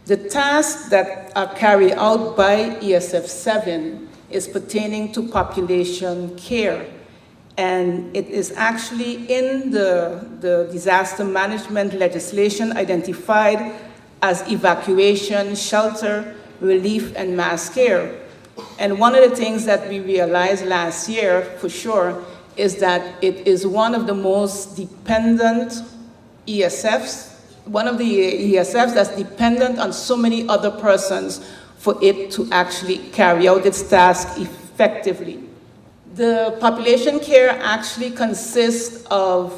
The tasks that are carried out by ESF7 is pertaining to population care. And it is actually in the disaster management legislation identified as evacuation, shelter, relief, and mass care. And one of the things that we realized last year, for sure, is that it is one of the most dependent ESFs, one of the ESFs that's dependent on so many other persons for it to actually carry out its task effectively. The population care actually consists of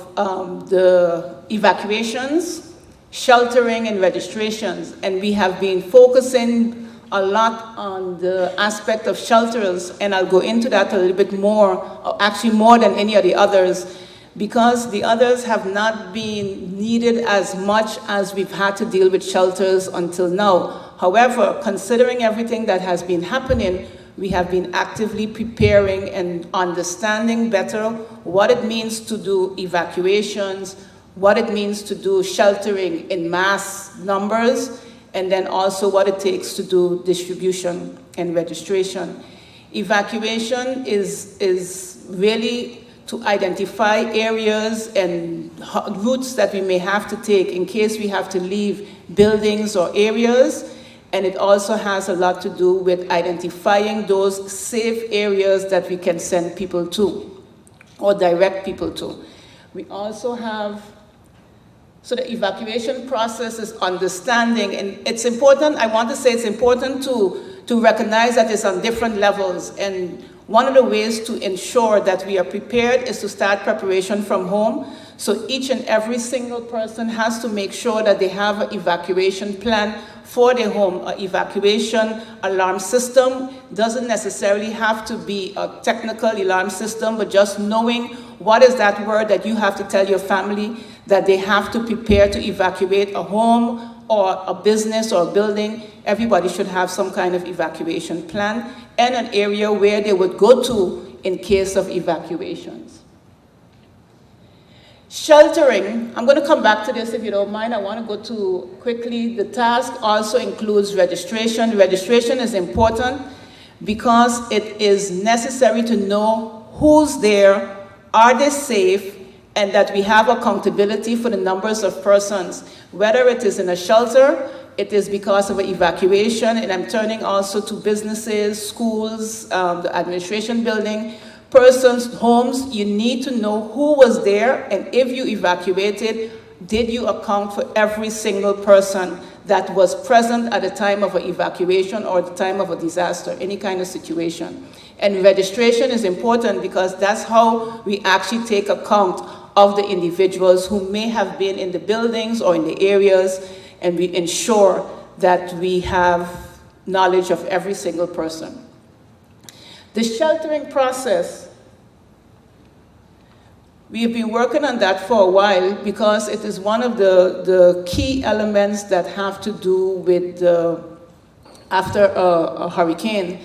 the evacuations, sheltering, and registrations, and we have been focusing a lot on the aspect of shelters, and I'll go into that a little bit more, actually more than any of the others, because the others have not been needed as much as we've had to deal with shelters until now. However, considering everything that has been happening, we have been actively preparing and understanding better what it means to do evacuations, what it means to do sheltering in mass numbers, and then also what it takes to do distribution and registration. Evacuation is really to identify areas and routes that we may have to take in case we have to leave buildings or areas. And it also has a lot to do with identifying those safe areas that we can send people to or direct people to. We also have, so the evacuation process is understanding, and it's important, I want to say it's important to recognize that it's on different levels. And one of the ways to ensure that we are prepared is to start preparation from home. So each and every single person has to make sure that they have an evacuation plan for their home. An evacuation alarm system doesn't necessarily have to be a technical alarm system, but just knowing what is that word that you have to tell your family that they have to prepare to evacuate a home or a business or a building. Everybody should have some kind of evacuation plan and an area where they would go to in case of evacuations. Sheltering, I'm going to come back to this if you don't mind. I want to go to quickly. The task also includes registration. Registration is important because it is necessary to know who's there, are they safe, and that we have accountability for the numbers of persons. Whether it is in a shelter, it is because of an evacuation, and I'm turning also to businesses, schools, the administration building, persons' homes. You need to know who was there, and if you evacuated, did you account for every single person that was present at the time of an evacuation or the time of a disaster, any kind of situation. And registration is important because that's how we actually take account of the individuals who may have been in the buildings or in the areas, and we ensure that we have knowledge of every single person. The sheltering process, we have been working on that for a while because it is one of the key elements that have to do with after a hurricane,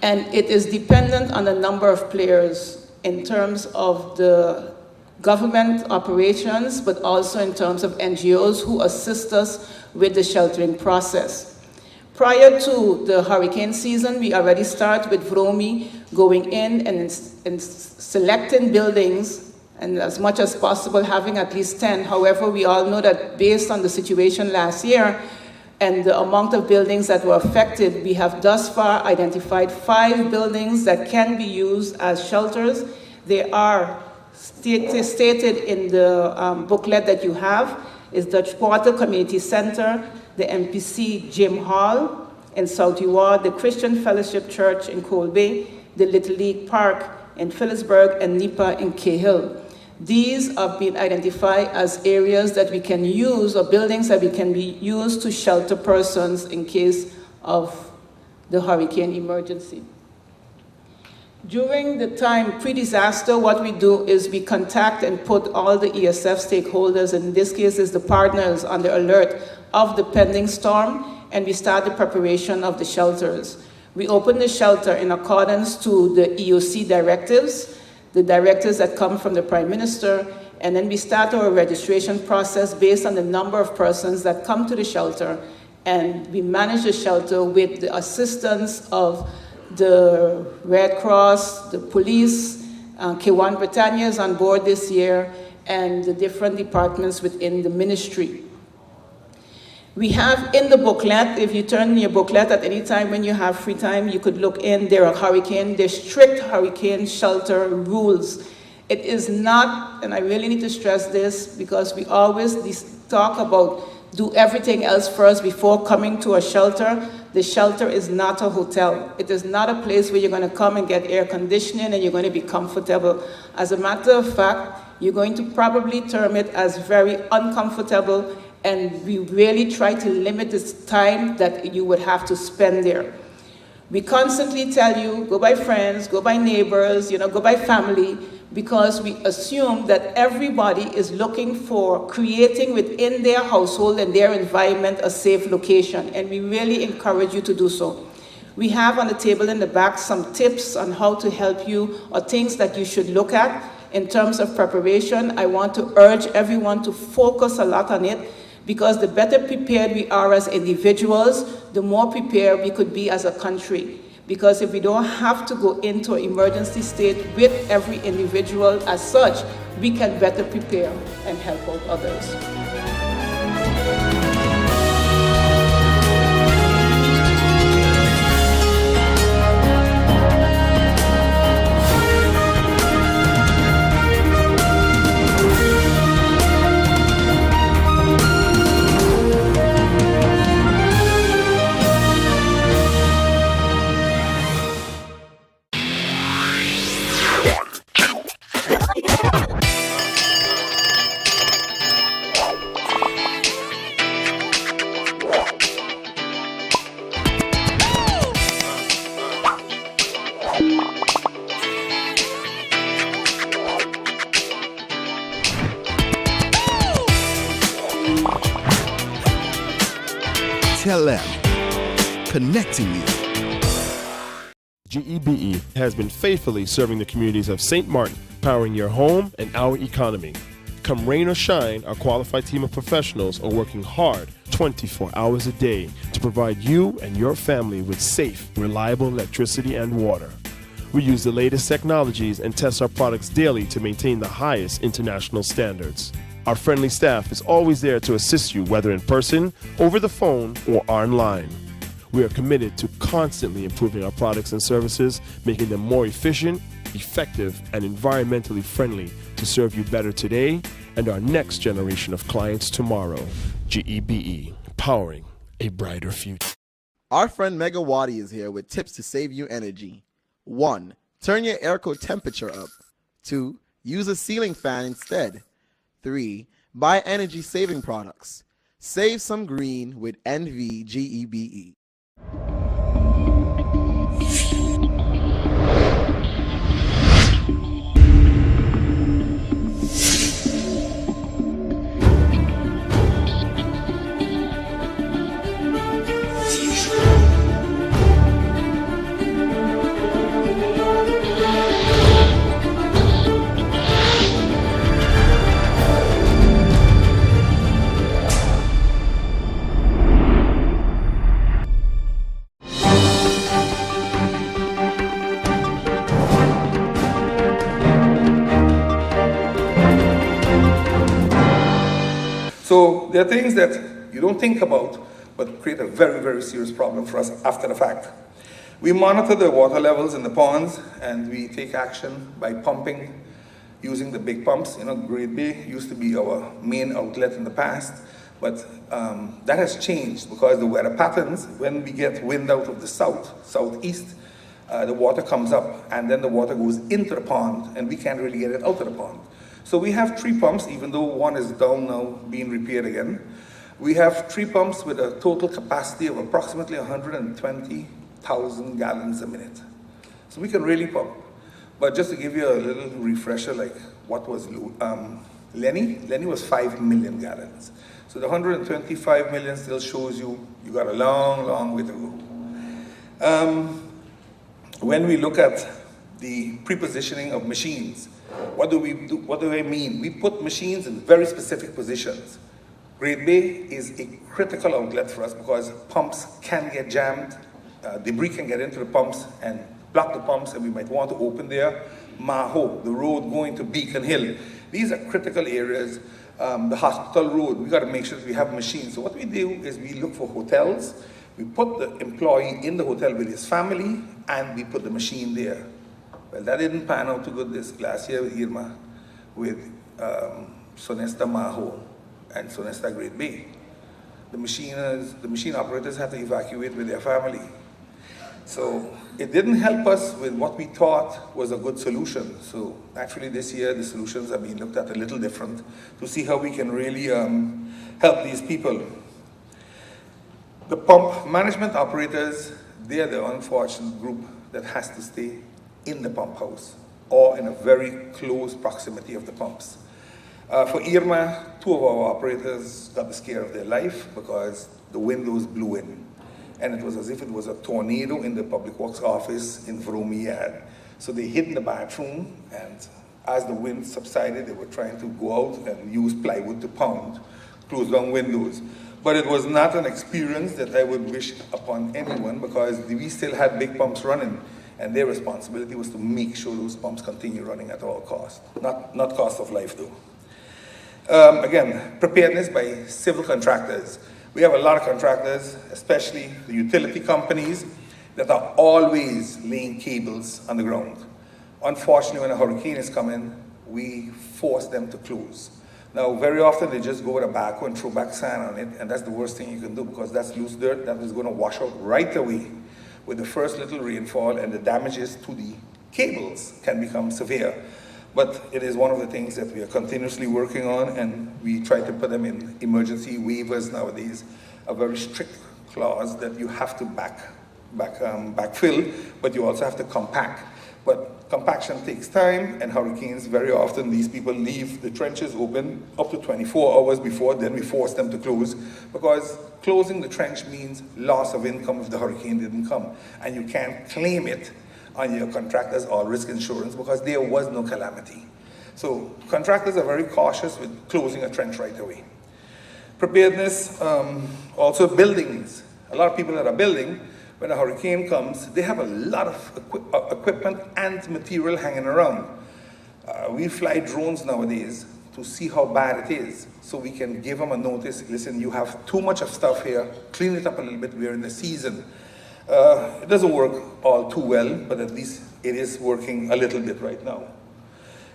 and it is dependent on a number of players in terms of the government operations, but also in terms of NGOs who assist us with the sheltering process. Prior to the hurricane season, we already start with VROMI going in and selecting buildings, and as much as possible having at least 10. However, we all know that based on the situation last year and the amount of buildings that were affected, we have thus far identified 5 buildings that can be used as shelters. They are stated in the booklet that you have. Is Dutch Quarter Community Center, the MPC Gym Hall in South Uward, the Christian Fellowship Church in Coal Bay, the Little League Park in Phillipsburg, and NIPA in Cahill. These have been identified as areas that we can use, or buildings that we can be used to shelter persons in case of the hurricane emergency. During the time pre-disaster, what we do is we contact and put all the ESF stakeholders, in this case is the partners, on the alert of the pending storm, and we start the preparation of the shelters. We open the shelter in accordance to the EOC directives, the directives that come from the Prime Minister, and then we start our registration process based on the number of persons that come to the shelter, And we manage the shelter with the assistance of the Red Cross, the police, K1 Britannia is on board this year, and the different departments within the ministry. We have in the booklet, if you turn in your booklet at any time when you have free time, you could look in, there's strict hurricane shelter rules. It is not, and I really need to stress this, because we always talk about do everything else first before coming to a shelter. The shelter is not a hotel. It is not a place where you're going to come and get air conditioning and you're going to be comfortable. As a matter of fact, you're going to probably term it as very uncomfortable, and we really try to limit the time that you would have to spend there. We constantly tell you, go by friends, go by neighbors, go by family, because we assume that everybody is looking for creating within their household and their environment a safe location, and we really encourage you to do so. We have on the table in the back some tips on how to help you, or things that you should look at in terms of preparation. I want to urge everyone to focus a lot on it, because the better prepared we are as individuals, the more prepared we could be as a country. Because if we don't have to go into an emergency state with every individual as such, we can better prepare and help out others. Connecting you. GEBE has been faithfully serving the communities of St. Martin, powering your home and our economy. Come rain or shine, our qualified team of professionals are working hard 24 hours a day to provide you and your family with safe, reliable electricity and water. We use the latest technologies and test our products daily to maintain the highest international standards. Our friendly staff is always there to assist you, whether in person, over the phone, or online. We are committed to constantly improving our products and services, making them more efficient, effective, and environmentally friendly to serve you better today and our next generation of clients tomorrow. GEBE, powering a brighter future. Our friend Megawati is here with tips to save you energy. 1. Turn your airco temperature up. 2. Use a ceiling fan instead. 3. Buy energy-saving products. Save some green with NVGEBE. So there are things that you don't think about, but create a very, very serious problem for us after the fact. We monitor the water levels in the ponds, and we take action by pumping using the big pumps. Great Bay used to be our main outlet in the past, but that has changed because the weather patterns, when we get wind out of the southeast, the water comes up, and then the water goes into the pond, and we can't really get it out of the pond. So we have 3 pumps, even though one is down now, being repaired again. We have 3 pumps with a total capacity of approximately 120,000 gallons a minute. So we can really pump. But just to give you a little refresher, like what was Lenny? Lenny was 5 million gallons. So the 125 million still shows you got a long, long way to go. When we look at the prepositioning of machines, what do we do? What do I mean? We put machines in very specific positions. Great Bay is a critical outlet for us because pumps can get jammed, debris can get into the pumps and block the pumps, and we might want to open there. Maho, the road going to Beacon Hill. These are critical areas. The hospital road, we got to make sure that we have machines. So what we do is we look for hotels, we put the employee in the hotel with his family, and we put the machine there. Well, that didn't pan out too good this last year with Irma, with Sonesta Maho and Sonesta Great Bay. The machine operators had to evacuate with their family. So it didn't help us with what we thought was a good solution. So actually this year the solutions are being looked at a little different to see how we can really help these people. The pump management operators, they're the unfortunate group that has to stay in the pump house or in a very close proximity of the pumps. For Irma, 2 of our operators got the scare of their life because the windows blew in. And it was as if it was a tornado in the Public Works office in Vroomyard. So they hid in the bathroom, and as the wind subsided, they were trying to go out and use plywood to pound, close down windows. But it was not an experience that I would wish upon anyone because we still had big pumps running, and their responsibility was to make sure those pumps continue running at all costs, not cost of life though. Again, preparedness by civil contractors. We have a lot of contractors, especially the utility companies, that are always laying cables on the ground. Unfortunately, when a hurricane is coming, we force them to close. Now, very often they just go with a backhoe and throw back sand on it, and that's the worst thing you can do because that's loose dirt that is going to wash out right away with the first little rainfall, and the damages to the cables can become severe. But it is one of the things that we are continuously working on, and we try to put them in emergency waivers nowadays, a very strict clause that you have to backfill, but you also have to compact. But compaction takes time, and hurricanes, very often these people leave the trenches open up to 24 hours before, then we force them to close, because closing the trench means loss of income if the hurricane didn't come, and you can't claim it on your contractors or risk insurance because there was no calamity. So contractors are very cautious with closing a trench right away. Preparedness, also buildings. A lot of people that are building, when a hurricane comes, they have a lot of equipment and material hanging around. We fly drones nowadays to see how bad it is, so we can give them a notice, listen, you have too much of stuff here, clean it up a little bit, we're in the season. It doesn't work all too well, but at least it is working a little bit right now.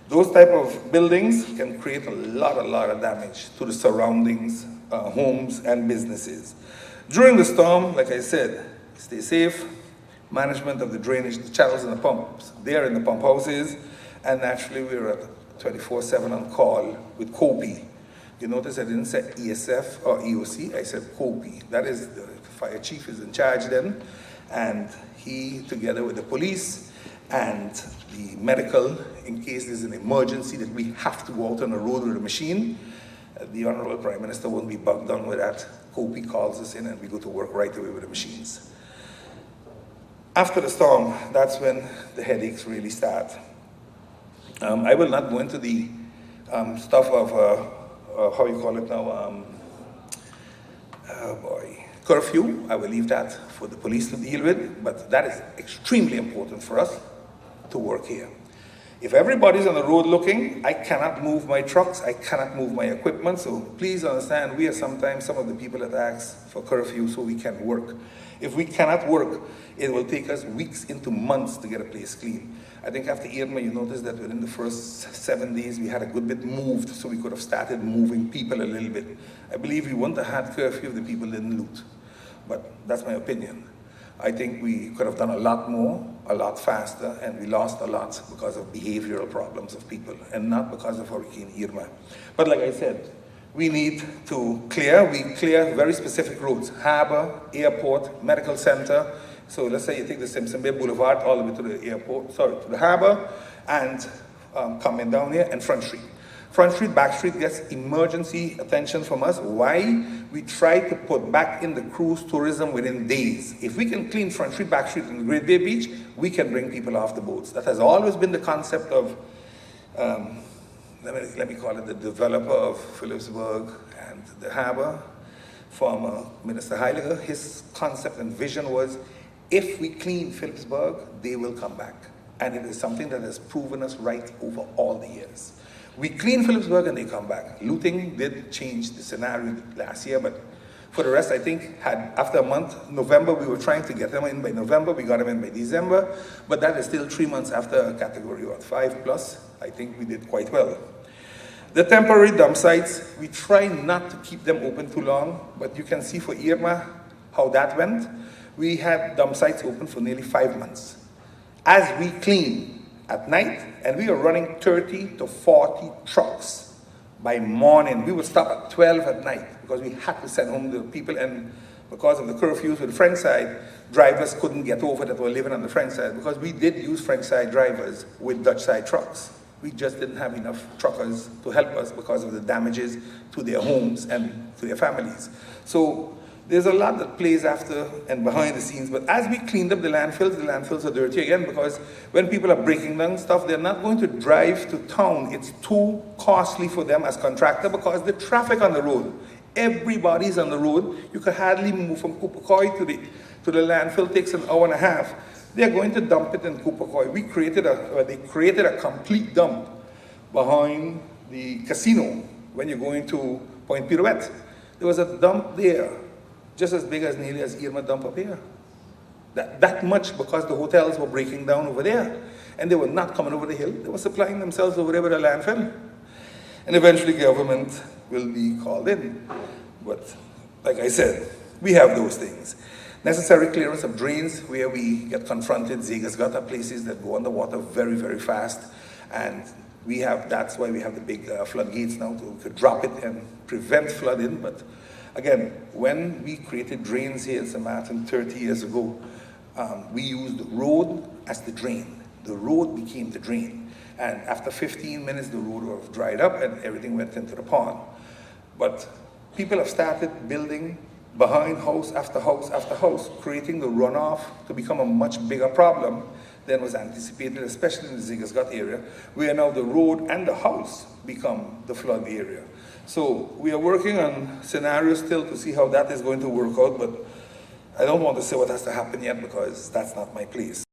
Those type of buildings can create a lot of damage to the surroundings, homes and businesses. During the storm, like I said, stay safe, management of the drainage, the channels and the pumps, they're in the pump houses, and naturally we're at 24/7 on call with COPE. You notice I didn't say ESF or EOC, I said COPE. That is, the fire chief is in charge then, and he, together with the police and the medical, in case there's an emergency that we have to go out on the road with a machine, the Honorable Prime Minister won't be bogged down with that. COPE calls us in and we go to work right away with the machines. After the storm, that's when the headaches really start. I will not go into the stuff of, how you call it now, curfew. I will leave that for the police to deal with, but that is extremely important for us to work here. If everybody's on the road looking, I cannot move my trucks, I cannot move my equipment, so please understand, we are sometimes some of the people that ask for curfew so we can work. If we cannot work, it will take us weeks into months to get a place clean. I think after Irma, you noticed that within the first 7 days, we had a good bit moved, so we could have started moving people a little bit. I believe we wouldn't have had curfew if the people didn't loot, but that's my opinion. I think we could have done a lot more, a lot faster, and we lost a lot because of behavioral problems of people, and not because of Hurricane Irma. But like I said, we need to clear, we clear very specific routes, harbor, airport, medical center. So let's say you take the Simpson Bay Boulevard all the way to the airport, to the harbor, and coming down here, and Front Street. Front Street, Back Street gets emergency attention from us. Why? We try to put back in the cruise tourism within days. If we can clean Front Street, Back Street, and the Great Bay Beach, we can bring people off the boats. That has always been the concept of, let me call it the developer of Phillipsburg And the harbor, former Minister Heiliger, his concept and vision was, if we clean Phillipsburg, they will come back. And it is something that has proven us right over all the years. We clean Phillipsburg and they come back. Looting did change the scenario last year, but for the rest, I think, after a month, November, we were trying to get them in by November. We got them in by December, but that is still 3 months after category 5 plus. I think we did quite well. The temporary dump sites, we try not to keep them open too long, but you can see for Irma how that went. We had dump sites open for nearly 5 months. As we clean at night, and we were running 30 to 40 trucks by morning. We would stop at 12 at night because we had to send home the people, and because of the curfews with the French side, drivers couldn't get over that were living on the French side, because we did use French side drivers with Dutch side trucks. We just didn't have enough truckers to help us because of the damages to their homes and to their families. So there's a lot that plays after and behind the scenes, but as we cleaned up the landfills are dirty again, because when people are breaking down stuff, they're not going to drive to town. It's too costly for them as contractor because the traffic on the road, everybody's on the road. You can hardly move from Kupakoi to the landfill, takes an hour and a half. They're going to dump it in Kupakoi. They created a complete dump behind the casino when you're going to Point Pirouette. There was a dump there, just as big as nearly as Irma dump up here. That much, because the hotels were breaking down over there. And they were not coming over the hill. They were supplying themselves over there with a landfill. And eventually government will be called in. But like I said, we have those things. Necessary clearance of drains where we get confronted, Zegas gutter places that go underwater very, very fast. And that's why we have the big floodgates now to drop it and prevent flooding. But again, when we created drains here in St. Martin 30 years ago, we used the road as the drain. The road became the drain. And after 15 minutes, the road was dried up and everything went into the pond. But people have started building behind house after house after house, creating the runoff to become a much bigger problem than was anticipated, especially in the Zegas area, where now the road and the house become the flood area. So we are working on scenarios still to see how that is going to work out, but I don't want to say what has to happen yet because that's not my place.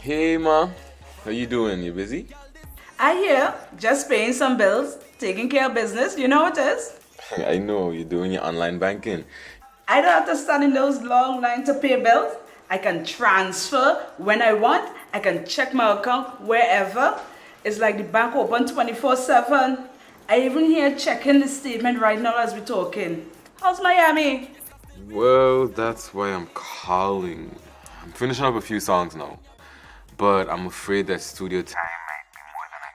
Hey ma, how you doing? You busy? I hear, just paying some bills, taking care of business, you know what it is? I know, you're doing your online banking. I don't have to stand in those long lines to pay bills. I can transfer when I want. I can check my account wherever. It's like the bank open 24/7. I even here checking the statement right now as we're talking. How's Miami? Well, that's why I'm calling. I'm finishing up a few songs now, but I'm afraid that studio time might be more than I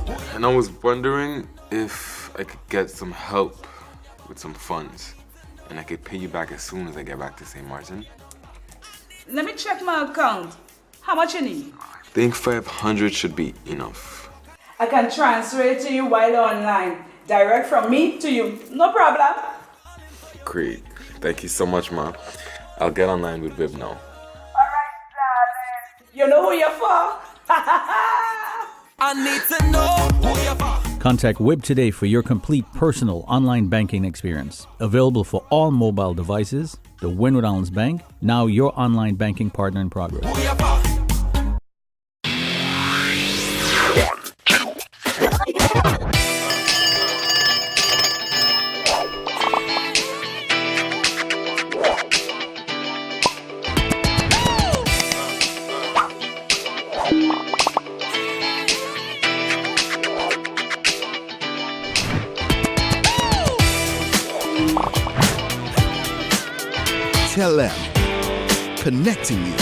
thought. And I was wondering if I could get some help with some funds, and I could pay you back as soon as I get back to St. Martin. Let me check my account. How much you need? I think 500 should be enough. I can transfer it to you while online. Direct from me to you. No problem. Great. Thank you so much, Ma. I'll get online with Viv now. Alright, darling. You know who you're for? I need to know who you're for. Contact WIB today for your complete personal online banking experience. Available for all mobile devices, the Wynwood Islands Bank, now your online banking partner in progress. Tell them, connecting you.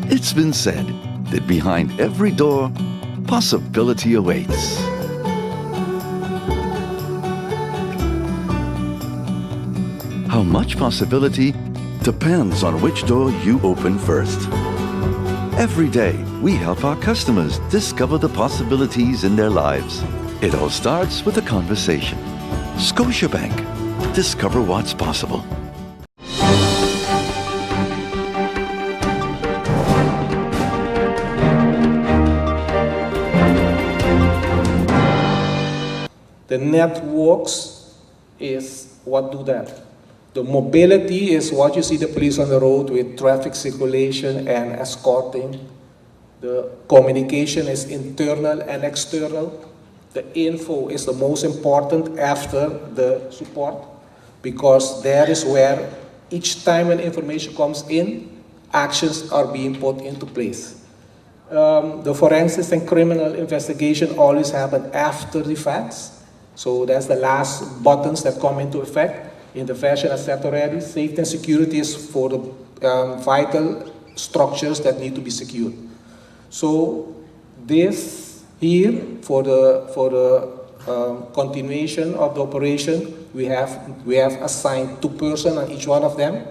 It's been said that behind every door, possibility awaits. How much possibility depends on which door you open first. Every day, we help our customers discover the possibilities in their lives. It all starts with a conversation. Scotiabank. Discover what's possible. The networks is what do that. The mobility is what you see the police on the road with traffic circulation and escorting. The communication is internal and external. The info is the most important after the support, because there is where each time an information comes in, actions are being put into place. The forensics and criminal investigation always happen after the facts. So that's the last buttons that come into effect. Intervention, as said already, safety and security is for the vital structures that need to be secured. So this here, for the continuation of the operation, we have assigned 2 persons on each one of them.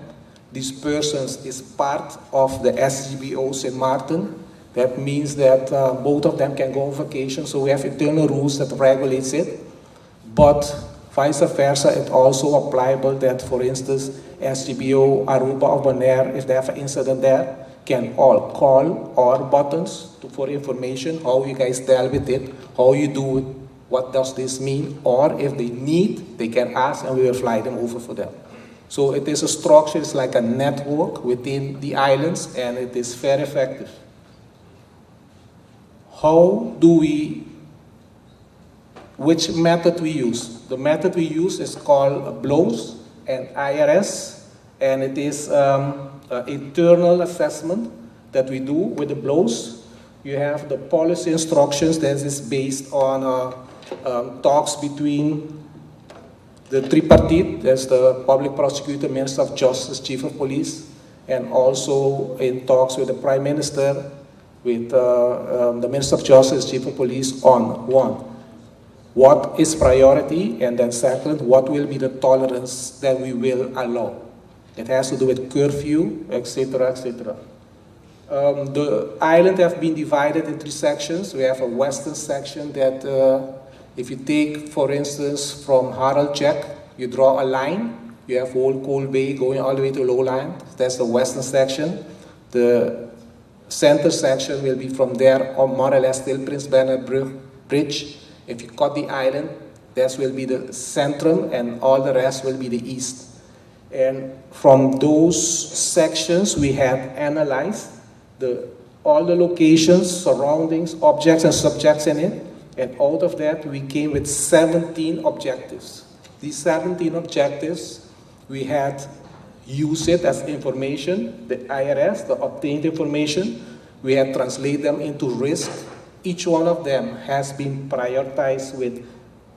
These persons is part of the SGBO St. Martin. That means that both of them can go on vacation, so we have internal rules that regulates it. But vice versa, it also applicable that, for instance, SGBO Aruba or Bonaire, if they have an incident there, can all call our buttons for information, how you guys deal with it, how you do it, what does this mean, or if they need, they can ask and we will fly them over for them. So it is a structure, it's like a network within the islands, and it is very effective. How do we, which method we use? The method we use is called BLOWS and IRS, and it is an internal assessment that we do with the BLOWS. You have the policy instructions that is based on talks between the tripartite, that's the public prosecutor, Minister of Justice, Chief of Police, and also in talks with the Prime Minister, with the Minister of Justice, Chief of Police on one, what is priority, and then second, what will be the tolerance that we will allow. It has to do with curfew, etc., etc. The island have been divided in 3 sections. We have a western section that, if you take, for instance, from Harold Jack, you draw a line. You have Old Coal Bay going all the way to Lowland. That's the western section. The center section will be from there, or more or less till Prince Bernhard Bridge. If you cut the island, that will be the centrum, and all the rest will be the east. And from those sections, we have analyzed all the locations, surroundings, objects, and subjects in it. And out of that, we came with 17 objectives. These 17 objectives, we had used it as information, the IRS, the obtained information. We had translated them into risk. Each one of them has been prioritized with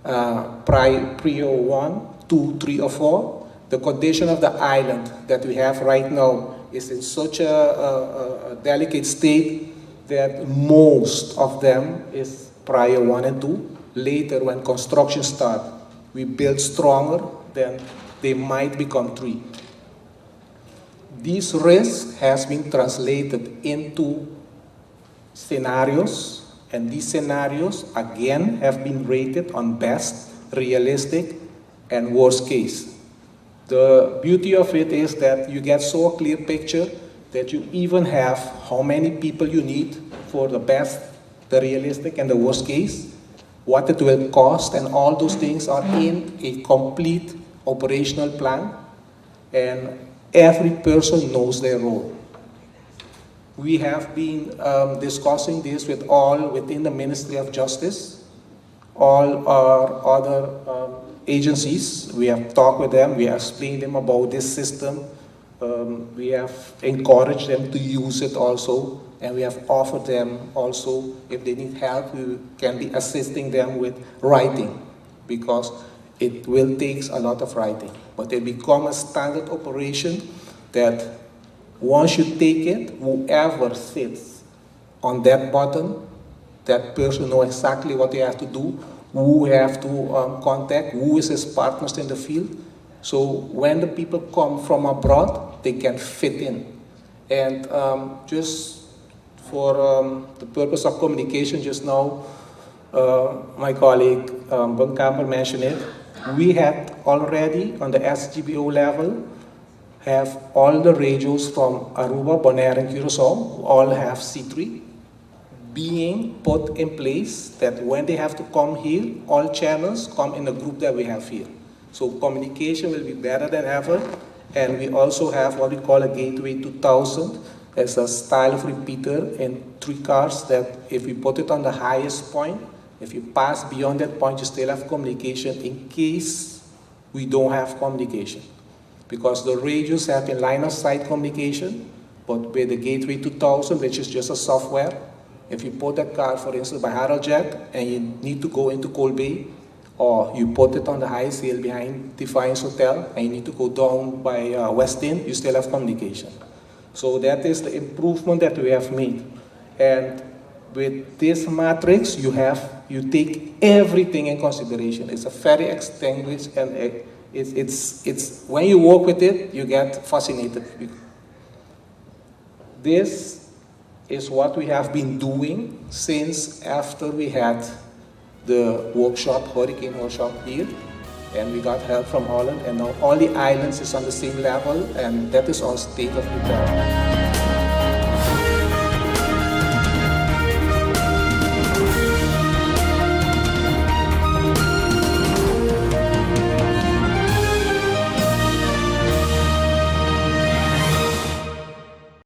Prio 1, 2, 3, or 4. The condition of the island that we have right now is in such a delicate state that most of them is Prio 1 and 2. Later, when construction starts, we build stronger, then they might become 3. This risk has been translated into scenarios, and these scenarios, again, have been rated on best, realistic, and worst case. The beauty of it is that you get so clear picture that you even have how many people you need for the best, the realistic, and the worst case, what it will cost, and all those things are in a complete operational plan, and every person knows their role. We have been discussing this with all within the Ministry of Justice, all our other agencies. We have talked with them, we have explained them about this system. We have encouraged them to use it also, and we have offered them also, if they need help, we can be assisting them with writing, because it will take a lot of writing. But it become a standard operation that once you take it, whoever sits on that button, that person knows exactly what they have to do, who have to contact, who is his partners in the field. So when the people come from abroad, they can fit in. And just for the purpose of communication, just now, my colleague Ben Campbell mentioned it, we had already on the SGBO level, have all the radios from Aruba, Bonaire, and Curacao, all have C3, being put in place that when they have to come here, all channels come in the group that we have here. So communication will be better than ever, and we also have what we call a Gateway 2000. It's a style of repeater in 3 cars that if we put it on the highest point, if you pass beyond that point, you still have communication in case we don't have communication. Because the radios have in line of sight communication, but with the Gateway 2000, which is just a software, if you put that car, for instance, by Harold Jack, and you need to go into Cold Bay, or you put it on the highest hill behind Defiance Hotel, and you need to go down by West End, you still have communication. So that is the improvement that we have made. And with this matrix, you take everything in consideration. It's a very extinguished, and it's when you work with it, you get fascinated. This is what we have been doing since after we had the workshop, Hurricane workshop here, and we got help from Holland, and now all the islands is on the same level, and that is our state of preparedness.